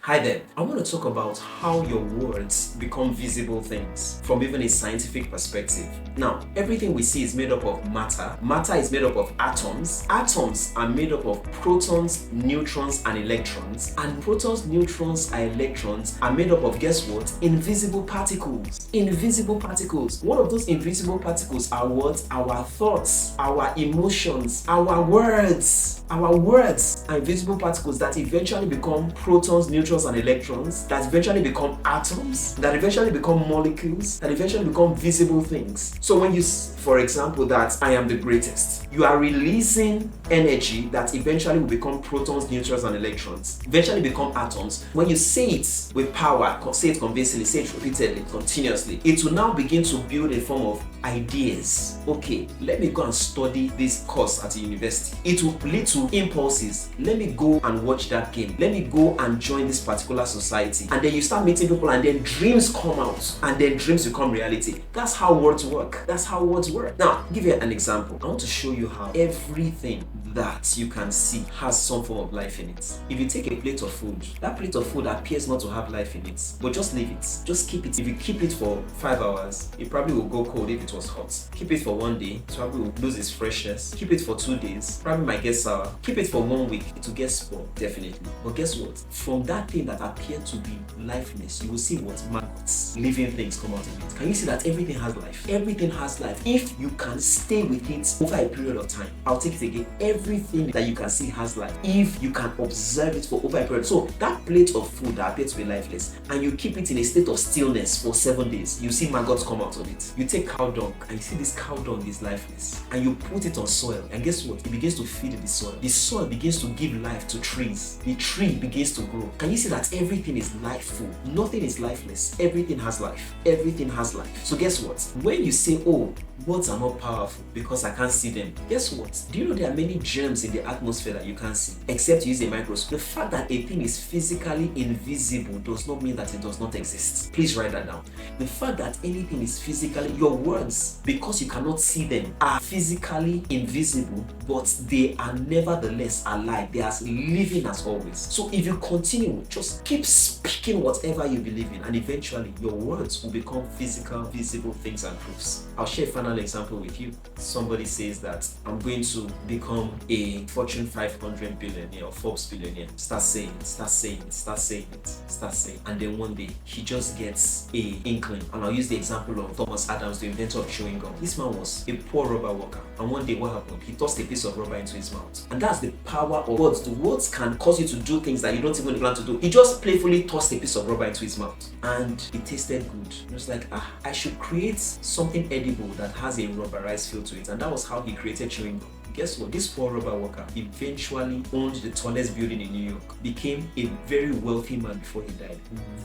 Hi there. I want to talk about how your words become visible things from even a scientific perspective. Now, everything we see is made up of matter. Matter is made up of atoms. Atoms are made up of protons, neutrons, and electrons. And protons, neutrons, and electrons are made up of, guess what? Invisible particles. Invisible particles. One of those invisible particles are what? Our thoughts, our emotions, our words. Our words are invisible particles that eventually become protons, neutrons, and electrons, that eventually become atoms, that eventually become molecules, that eventually become visible things. So when you, for example, that I am the greatest, you are releasing energy that eventually will become protons, neutrons, and electrons, eventually become atoms. When you say it with power, say it convincingly, say it repeatedly, continuously, it will now begin to build a form of ideas. Okay, let me go and study this course at the university. It will lead to impulses. Let me go and watch that game. Let me go and join this particular society. And then you start meeting people, and then dreams come out, and then dreams become reality. That's how words work. That's how words work. Now, I'll give you an example. I want to show you how everything that you can see has some form of life in it. If you take a plate of food, that plate of food appears not to have life in it, but just leave it. Just keep it. If you keep it for 5 hours, it probably will go cold if it was hot. Keep it for 1 day, it probably will lose its freshness. Keep it for 2 days, probably might get sour. Keep it for 1 week, it will get spoiled, definitely. But guess what? From that thing that appeared to be lifeless, you will see what? Maggots, living things come out of it. Can you see that everything has life? Everything has life. If you can stay with it over a period of time, I'll take it again. Everything that you can see has life if you can observe it for over a period. So that plate of food that appears to be lifeless, and you keep it in a state of stillness for 7 days, you see maggots come out of it. You take cow dung, and you see this cow dung is lifeless, and you put it on soil, and guess what? It begins to feed the soil. The soil begins to give life to trees. The tree begins to grow. Can you see that everything is lifeful? Nothing is lifeless. Everything has life. Everything has life. So guess what? When you say, oh, words are not powerful because I can't see them, guess what? Do you know there are many germs in the atmosphere that you can't see except you use a microscope? The fact that a thing is physically invisible does not mean that it does not exist. Please write that down. The fact that anything is physically, your words, because you cannot see them, are physically invisible, but they are nevertheless alive. They are living as always. So if you continue, just keep speaking whatever you believe in, and eventually your words will become physical, visible things and proofs. I'll share a final example with you. Somebody says that I'm going to become a Fortune 500 billionaire or Forbes billionaire. Start saying it, start saying it, start saying it, start saying it. And then one day he just gets a inkling. And I'll use the example of Thomas Adams, the inventor of chewing gum. This man was a poor rubber worker, and one day what happened? He tossed a piece of rubber into his mouth. And that's the power of words. The words can cause you to do things that you don't even plan to do. He just playfully tossed a piece of rubber into his mouth, and it tasted good. He was like, I should create something edible that has a rubberized feel to it. And that was how he created chewing gum. Guess what? This poor rubber worker eventually owned the tallest building in New York, became a very wealthy man before he died.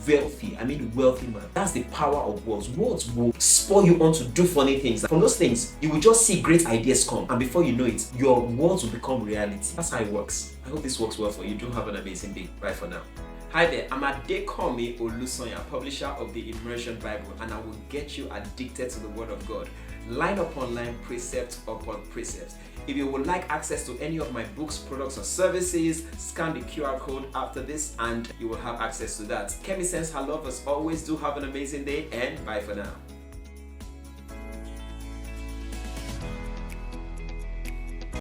Wealthy, I mean wealthy man. That's the power of words. Words will spur you on to do funny things. From those things, you will just see great ideas come, and before you know it, your words will become reality. That's how it works. I hope this works well for you. Do have an amazing day. Bye for now. Hi there, I'm Adekomi Olusonya, publisher of the Immersion Bible, and I will get you addicted to the Word of God, line upon line, precept upon precept. If you would like access to any of my books, products, or services, scan the QR code after this and you will have access to that. Kemi Sense, her love as always. Do have an amazing day, and bye for now.